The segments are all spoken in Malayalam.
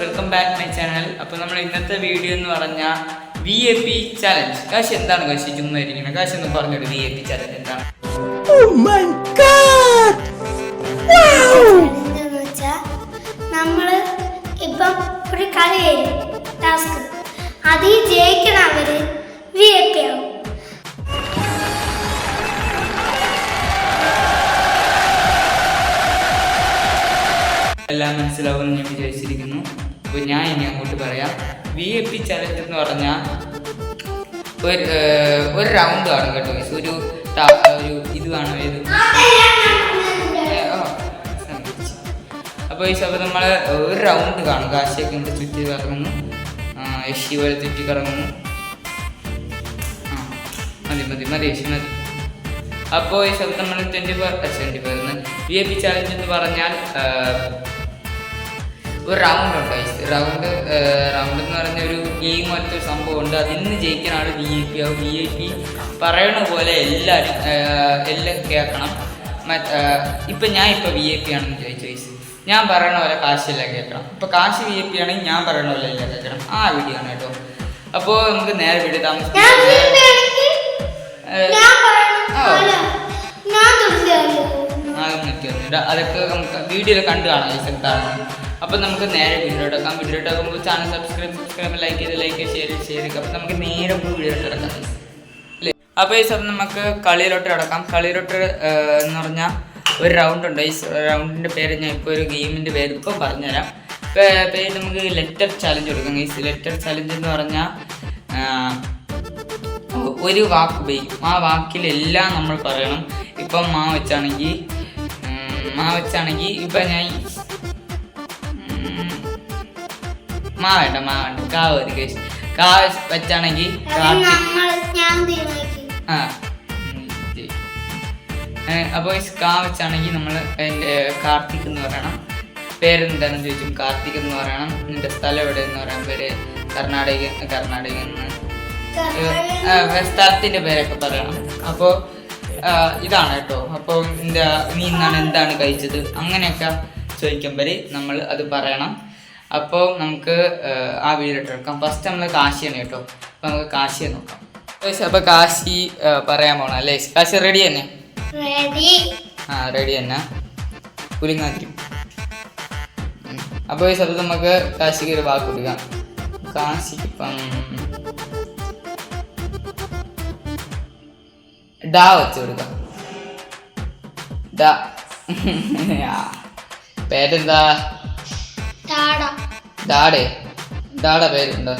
Welcome back my channel. അപ്പോൾ നമ്മൾ ഇന്നത്തെ വീഡിയോ എന്ന് പറഞ്ഞാൽ VIP ചാലഞ്ച്. കാശ് എന്താണ് കാശ് ചുമ്മാ ഇരിക്കുന്നത്? കാശ് എന്ന് പറഞ്ഞൊരു VIP ചാലഞ്ച് എന്താണ്? നമ്മള് ഇപ്പം ഒരു കളി ടാസ്ക് അതിൽ ജയിക്കണവര് VIP ആവും. എല്ലാം മനസ്സിലാവുമെന്ന് ഞാൻ വിചാരിച്ചിരിക്കുന്നു. അപ്പോൾ ഞാൻ ഇനി അങ്ങോട്ട് പറയാം. VIP ചലഞ്ച് എന്ന് പറഞ്ഞാൽ ഒരു റൗണ്ട് ആണ് കേട്ടോ. ഒരു ഇത് കാണും ഏത്. അപ്പോൾ അപ്പോൾ നമ്മൾ ഒരു റൗണ്ട് കാണും. കാശിയൊക്കെ ഉണ്ട് ചുറ്റി കറങ്ങുന്നു, യശി പോലെ ചുറ്റി കറങ്ങുന്നു. മതി യശി മതി. അപ്പോൾ നമ്മൾ 24 VIP ചാലഞ്ച് എന്ന് പറഞ്ഞാൽ ഒരു റൗണ്ട് ഉണ്ട്. റൗണ്ട് എന്ന് പറഞ്ഞ ഒരു ഗെയിം പോലത്തെ ഒരു സംഭവം ഉണ്ട്. അതിൽ നിന്ന് ജയിക്കുന്ന ആൾ VIP ആവും. VIP പറയണ പോലെ എല്ലാം കേൾക്കണം. ഇപ്പം ഞാൻ VIP ആണെന്ന് ചോദിച്ചു. ഞാൻ പറയണ പോലെ കാശെല്ലാം കേൾക്കണം. ഇപ്പോൾ കാശ് VIP ആണെങ്കിൽ ഞാൻ പറയണ പോലെ എല്ലാം കേൾക്കണം. ആ വീഡിയോ ആണ് കേട്ടോ. അപ്പോൾ നമുക്ക് നേരെ വീഡിയോ താമസിക്കാം. അതൊക്കെ നമുക്ക് വീഡിയോയിൽ കണ്ടു കാണാം എന്താണ്. അപ്പം നമുക്ക് നേരെ വീഡിയോ എടുക്കാം. വീഡിയോ എടുക്കുമ്പോൾ ചാനൽ സബ്സ്ക്രൈബ് ലൈക്ക് ചെയ്ത് ഷെയർ. അപ്പം നമുക്ക് നേരെ വീഡിയോ എടുക്കാം അല്ലേ. അപ്പോൾ ഈ സമയം നമുക്ക് കളിയിലോട്ട് കിടക്കാം. കളിയിലോട്ട് എന്ന് പറഞ്ഞാൽ ഒരു റൗണ്ട് ഉണ്ട്. ഈ റൗണ്ടിൻ്റെ പേര് ഞാൻ ഇപ്പോൾ ഒരു ഗെയിമിൻ്റെ പേര് ഇപ്പോൾ പറഞ്ഞുതരാം. പേര് നമുക്ക് ലെറ്റർ ചാലഞ്ച് കൊടുക്കാം. ഈ ലെറ്റർ ചാലഞ്ച് എന്ന് പറഞ്ഞാൽ ഒരു വാക്ക് ഉപയോഗിക്കും. ആ വാക്കിലെല്ലാം നമ്മൾ പറയണം. ഇപ്പം മാ വെച്ചാണെങ്കിൽ ഇപ്പം ഞാൻ മാ വേണ്ട കാവ് വെച്ചാണെങ്കിൽ അപ്പോൾ കാ വെച്ചാണെങ്കിൽ നമ്മൾ കാർത്തിക് എന്ന് പറയണം. പേരെന്താണെന്ന് ചോദിച്ചും കാർത്തിക് എന്ന് പറയണം. നിന്റെ സ്ഥലം എവിടെയെന്ന് പറയാൻ പേര് കർണാടക സ്ഥലത്തിൻ്റെ പേരൊക്കെ പറയണം. അപ്പോൾ ഇതാണ് കേട്ടോ. അപ്പോൾ നീ ഇന്നാണ് എന്താണ് കഴിച്ചത് അങ്ങനെയൊക്കെ ചോദിക്കുമ്പോൾ നമ്മൾ അത് പറയണം. അപ്പോൾ നമുക്ക് ആ വീഡിയോ എടുക്കാം. ഫസ്റ്റ് നമ്മൾ കാശിയാണ് കേട്ടോ. അപ്പോൾ നമുക്ക് കാശിയെ നോക്കാം. അപ്പോൾ കാശി പറയാൻ പോകണം അല്ലേ? കാശി റെഡി തന്നെ? റെഡി തന്നെ. പുലിങ്ങാതിരി. അപ്പോൾ ഈ സ്ഥലത്ത് നമുക്ക് കാശിക്ക് ഒരു വാക്ക് കൊടുക്കാം. കാശിക്ക് ഇപ്പം ഡാ വെച്ച് കൊടുക്കാം. പേരെന്താ? ഡാഡ പേരുണ്ടോ?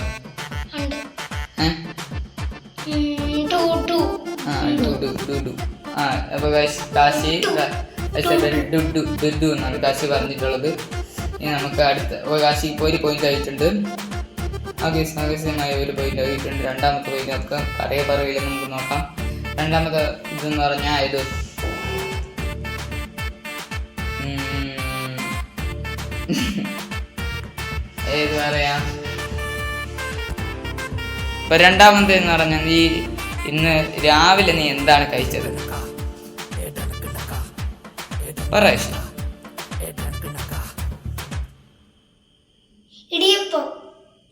അപ്പൊ കാശി പേര് ഡുഡു എന്നാണ് കാശി പറഞ്ഞിട്ടുള്ളത്. ഇനി നമുക്ക് അടുത്ത കാശി ഇപ്പോൾ ഒരു പോയിന്റ് ആയിട്ടുണ്ട്. ആകർഷകമായ ഒരു പോയിന്റ് ആയിട്ടുണ്ട്. രണ്ടാമത്തെ പോയിന്റ് നമുക്ക് പറയില്ല, നമുക്ക് നോക്കാം. രണ്ടാമത്തെ ഇതെന്ന് പറഞ്ഞാൽ ഇത് ഏത് പറയാ. ഇപ്പൊ രണ്ടാമത്തെ എന്ന് പറഞ്ഞാൽ നീ ഇന്ന് രാവിലെ നീ എന്താണ് കഴിച്ചത്?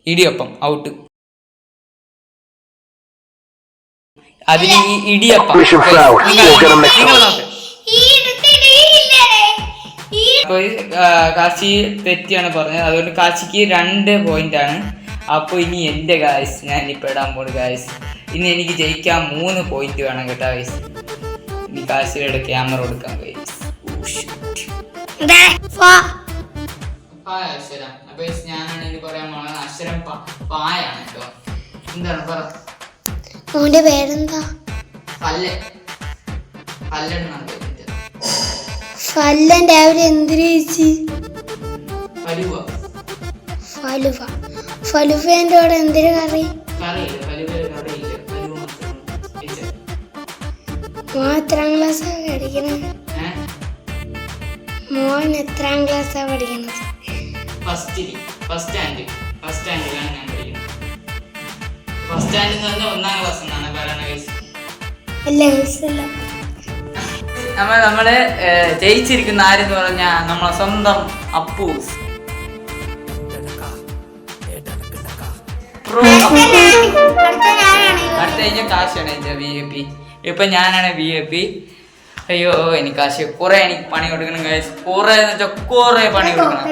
ഇടിയപ്പം ഔട്ട്. അതിന് ഈ ഇടിയപ്പം കാശി തെറ്റിയാണ് പറഞ്ഞത്. അതുകൊണ്ട് കാശിക്ക് 2 പോയിന്റ് ആണ്. അപ്പോൾ ഇനി എൻ്റെ ഗായ്സ് ഞാനിപ്പോൾ ഇടാൻ പോണു ഗായ്സ്. ഇനി എനിക്ക് ജയിക്കാൻ 3 പോയിന്റ് വേണം കേട്ടോ ഗായ്സ്. ഇനി കാശിയുടെ ക്യാമറ കൊടുക്കാൻ ഗായ്സ്. അക്ഷരം. അപ്പോൾ ഞാനാണ് ഇനി പറയാൻ പോണത്. അക്ഷരം പായാണ് കേട്ടോ. എന്താണ് പറ? മോന്റെ പേരെന്താ? ഫല്ലൻ രാവിലെ എന്തിനു കഴിച്ച്? ഫലുവേന്റെ കൂടെ എന്തിനു കറി? മോൻ എത്രാം ക്ലാസ്സാ പഠിക്കണത്? മോൻ എത്രാം ക്ലാസ്സാ പഠിക്കണത്? ഫസ്റ്റ് സ്റ്റാൻഡിലാണ് ഞാൻ പഠിക്കുന്നത്. ഫസ്റ്റ് സ്റ്റാൻഡിൽ നിന്ന് 1ാം ക്ലാസ് എന്നാണ് പറയുന്നത്. നമ്മള് ജയിച്ചിരിക്കുന്ന ആരെന്ന് പറഞ്ഞാൽ നമ്മളെ സ്വന്തം അപ്പൂസ്. അടുത്ത കഴിഞ്ഞ കാശാണ് VIP. ഇപ്പൊ ഞാനാണ് VIP. അയ്യോ എനിക്ക് കാശ് കുറെ എനിക്ക് പണി കൊടുക്കണം guys. കുറെ എന്ന് വെച്ചാൽ കുറെ പണി കൊടുക്കണം.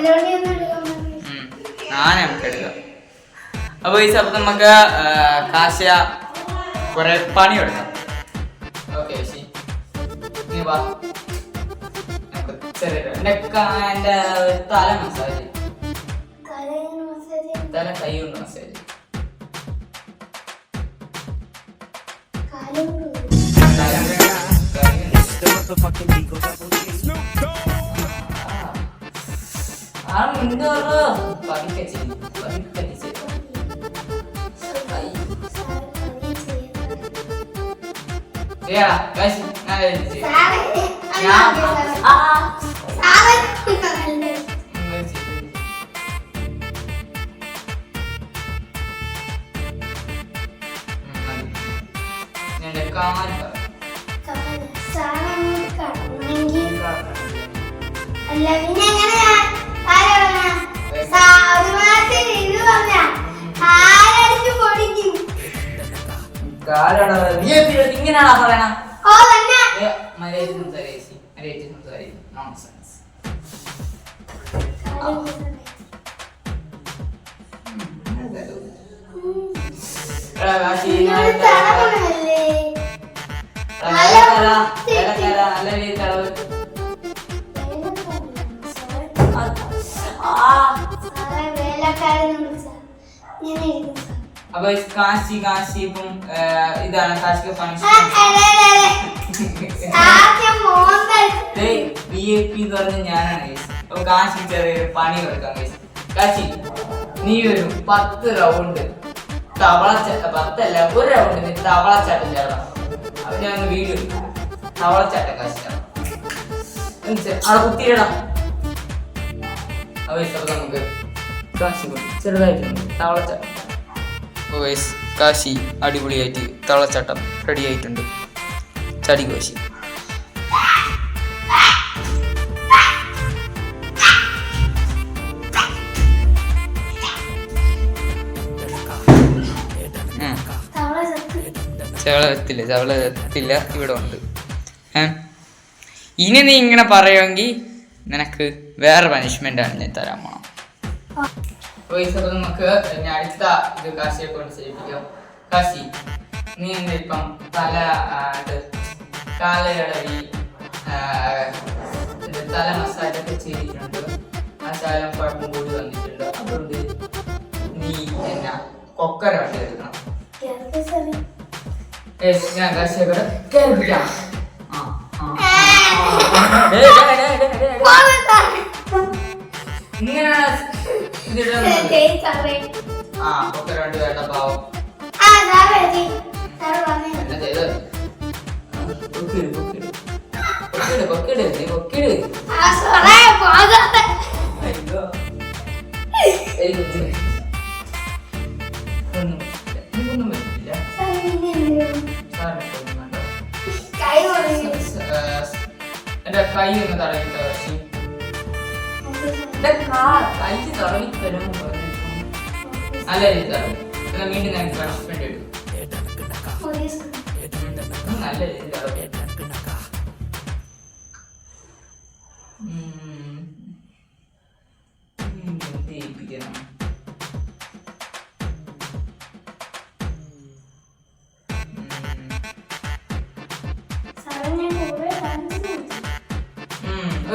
ഞാനേ നമുക്ക് എടുക്കാം. അപ്പൊ ഈ സമയത്ത് നമുക്ക് കാശ കുറെ പണി കൊടുക്കാം. ഓക്കെ നീ വാ. എന്റെ തല മസാജ്, തല കൈ കൊണ്ട് മസാജ്. അല്ല പിന്നെ എങ്ങനെയാ ഇങ്ങനെയാണോ പറയണ? അപ്പൊ കാശി ഇപ്പം ഇതാണ് കാശിക്ക് ഫംഗ്ഷൻ VIP എന്ന് പറഞ്ഞ ഞാനാണ് guys. അപ്പൊ കാശി ചെറിയ പണി കൊടുക്കാം guys. കാശി നീ ഒരു 10 റൗണ്ട് തവളച്ചാട്ടം, 10 അല്ല 1 റൗണ്ട് നീ തവളച്ചാട്ടം ചേർക്കണം. അപ്പൊ ഞാൻ വീഡിയോ തവളച്ചാട്ടം കാശി അവിടെ കുത്തിയിടാം. അപ്പൊ നമുക്ക് കാശി ചെറുതായിട്ടുണ്ട് തവളച്ചാട്ടം. കാശി അടിപൊളിയായിട്ട് തവളച്ചാട്ടം റെഡി ആയിട്ടുണ്ട്. ചടി കാശി. ചവളത്തില്ല ഇവിടെ ഉണ്ട്. ഇനി നീ ഇങ്ങനെ പറയുമെങ്കിൽ നിനക്ക് വേറെ പനിഷ്മെന്റ് ആണ് ഞാൻ തരാൻ പോണം. നമുക്ക് അടുത്ത ഇത് കാശിയെ കൊണ്ട് ചെയ്യിപ്പിക്കാം. കാശി നീ ഇപ്പം തല കാലയടവി തല മസാജൊക്കെ ചെയ്തിട്ടുണ്ട്. ആ ശാലം കുഴപ്പം കൂടി വന്നിട്ടുണ്ട്. അതുകൊണ്ട് നീ എന്നാ കൊക്കര വണ്ടി എടുക്കണം. ഞാൻ കാശിയെ കൂടെ കേൾപ്പിക്കാം. ഇങ്ങനെയാണ് കൊക്കര വണ്ടി വേണ്ട പാവം. എന്നാ ചെയ്ത് എന്റെ കൈ ഒന്ന് തടവിട്ട കാശി. കൈ തടവി തരും നല്ല രീതി തടവും. വീണ്ടും ഞാൻ പണിഷ്മെന്റ് എടുക്കും. നല്ല രീതി തടവും.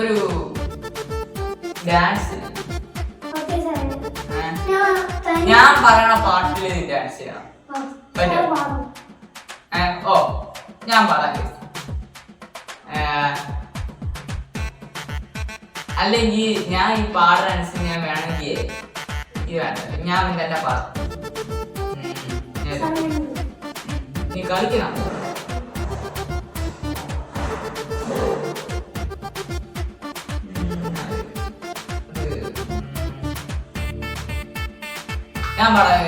ഒരു ഡാൻസ് ഞാൻ പറയണ പാട്ടില് ഡാൻസ് ചെയ്യണം. ഓ ഞാൻ പറയാം. അല്ലെങ്കിൽ ഞാൻ ഈ പാടുന്ന അനുസരിച്ച് ഞാൻ വേണമെങ്കിൽ ഇത് വേണ്ട ഞാൻ തന്നെ പാടും. നീ കളിക്കണം. ഞാൻ പാടാം.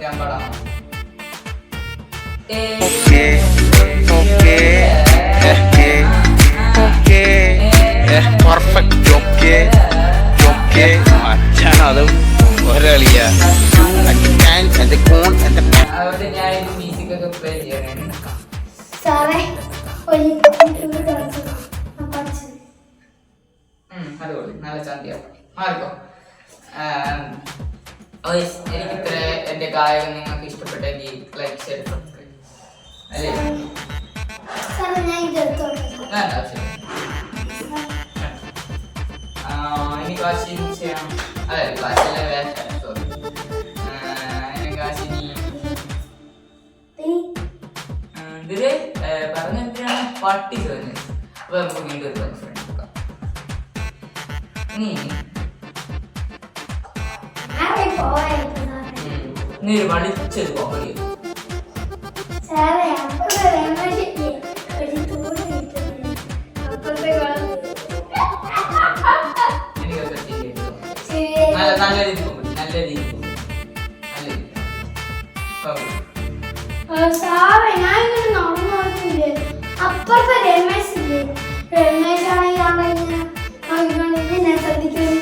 ഞാൻ പാടാം. പെർഫെക്റ്റ്. ഓക്കെ മച്ചാനതും ഒരളിയാ. അതുകൊണ്ട് ഞാൻ ഇത് മ്യൂസിക് ഒക്കെ പ്ലേ ചെയ്യാനാണ്. സാറേ ഒരു അതുകൊണ്ട് നല്ല ചാന്തിയാണ് മാർക്കോ. എനിക്ക് ഇത്ര എന്റെ ഗായകൻ നിങ്ങൾക്ക് ഇഷ്ടപ്പെട്ടെങ്കിൽ ലൈക്ക് ഷെയർ സബ്സ്ക്രൈബ് അല്ലേ? സാറേ ഞാൻ ഇത് എടുത്തോട്ടെ. വേണ്ട ആവശ്യം. ഇനി കാശി ചെയ്യാം. അതെ കാശിലെ വേണ്ട സോറി. കാശിനി ഇതില് പറഞ്ഞ എന്തിനാണ് പട്ടി ചോദിച്ചത്. അപ്പൊ നമുക്ക് വീണ്ടും ഒരു പണിഷ്മെന്റ് കൊടുക്കാം. നീ ഒരു വളിച്ചത് കോമഡി സാറേ അപ്പുറത്തെ രമേശില്ലേ ഒരു തൂണ് കിട്ടുന്നു. അപ്പുറത്തെ എനിക്കൊക്കെ നല്ല രീതി കോമഡി നല്ല രീതി സാറേ ഞാൻ ഇങ്ങനെ നടന്നു നോക്കില്ലേ അപ്പുറത്തെ രമേശ് ഇല്ലേ രമേശാണെങ്കിൽ ഞാൻ ശ്രദ്ധിക്കുന്നു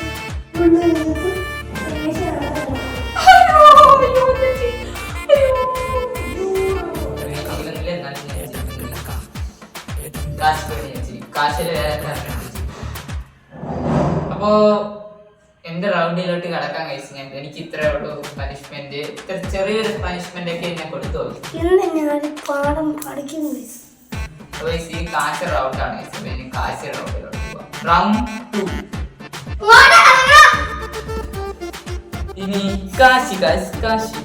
അപ്പോ എന്റെ റൗണ്ടിലോട്ട് കടക്കാൻ കഴിച്ചു. ഞാൻ എനിക്ക് ഇത്ര ഉള്ളൂ പനിഷ്മെന്റ്. ഇത്ര ചെറിയൊരു പനിഷ്മെന്റ് ഒക്കെ ഞാൻ കൊടുത്തോളൂ. പാഠം പഠിക്കുന്നു. ഈ കാശ് റൗണ്ടാണ്. കാശ് റൗണ്ടിലോട്ട് പോവാം. റൗണ്ട് 2. ഇനി കാശി കാശി കാശി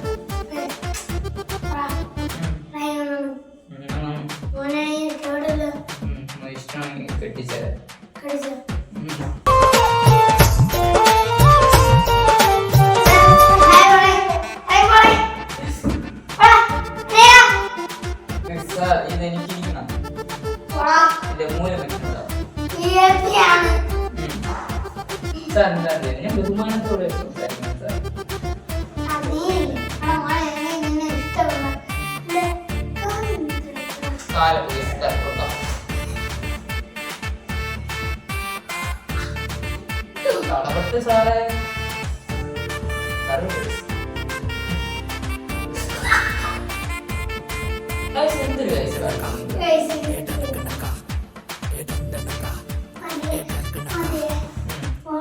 ഇഷ്ടമാണെങ്കിൽ കെട്ടിച്ചേരാം. ഇതെനിക്കിരിക്കണം. എന്റെ മൂലം സാർ എന്താ ഞാൻ ബഹുമാനത്തോടെ സംസാരിക്കണം സാർ. കളപത്ത് സാറേ എന്തൊരു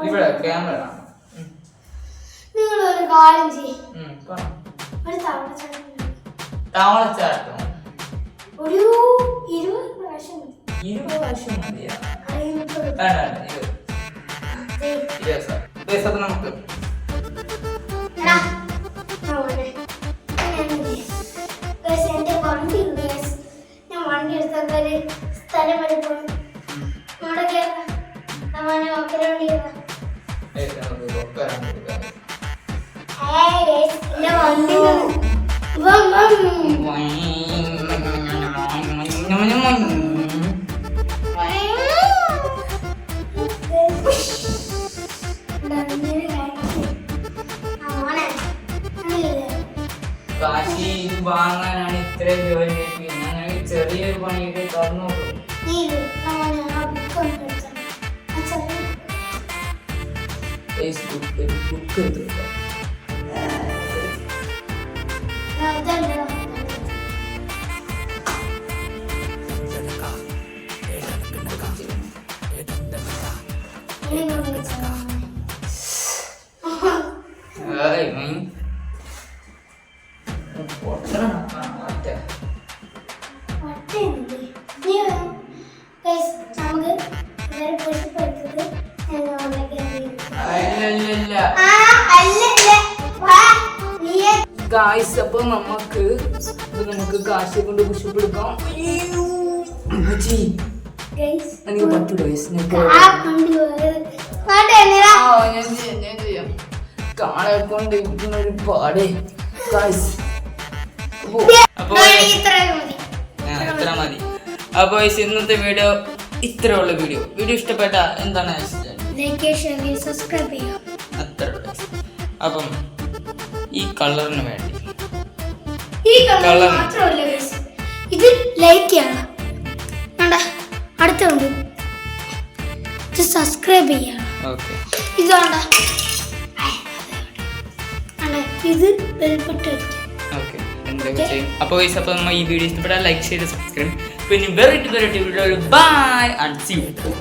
ഇവിടെ ക്യാമറ നിങ്ങളൊരു കാര്യം ചെയ്യും ഒരു താവളച്ചാട്ടം ഒരു 20 പ്രാവശ്യം 20 പ്രാവശ്യം മതിയാ? അപ്പൊ നമുക്ക് ഞാൻ വണ്ടി എടുത്തൊരു സ്ഥലം വരെ പോകും. അവിടെ കയറാം. കാശി വാങ്ങാനാണ് ഇത്രയും ജോലി. ഞാൻ ചെറിയൊരു പണിയൊക്കെ തുറന്നു ഫേസ്ബുക്ക് ബുക്ക് എടുത്തു. ഗായ്സ് അപ്പൊ നമുക്ക് കാശിയെ കൊണ്ട് പുഷ്പെടുക്കാം. എനിക്ക് പറ്റൂല ഞാൻ ചെയ്യാം. കാളെ കൊണ്ട് ഒരു പാടേ ഗായ്സ്. ഇത്ര മതി. അപ്പൊ ഇന്നത്തെ വീഡിയോ ഇത്ര ഉള്ള വീഡിയോ ഇഷ്ടപ്പെട്ട എന്താണ് അത്ര. അപ്പം ഈ കളറിന് വേണ്ടി ഇത് ലൈക്ക് ചെയ്യണം. അടുത്തുണ്ട് സബ്സ്ക്രൈബ് ചെയ്യണം. ഇതാണ്ട ഇത് ബെൽബട്ടൺ ഓക്കെ എന്തൊക്കെ ചെയ്യും. അപ്പോൾ അപ്പോൾ നമ്മൾ ഈ വീഡിയോ ഇഷ്ടപ്പെട്ടാൽ ലൈക്ക് ചെയ്ത് സബ്സ്ക്രൈബ്. പിന്നെ variety video bye and see U.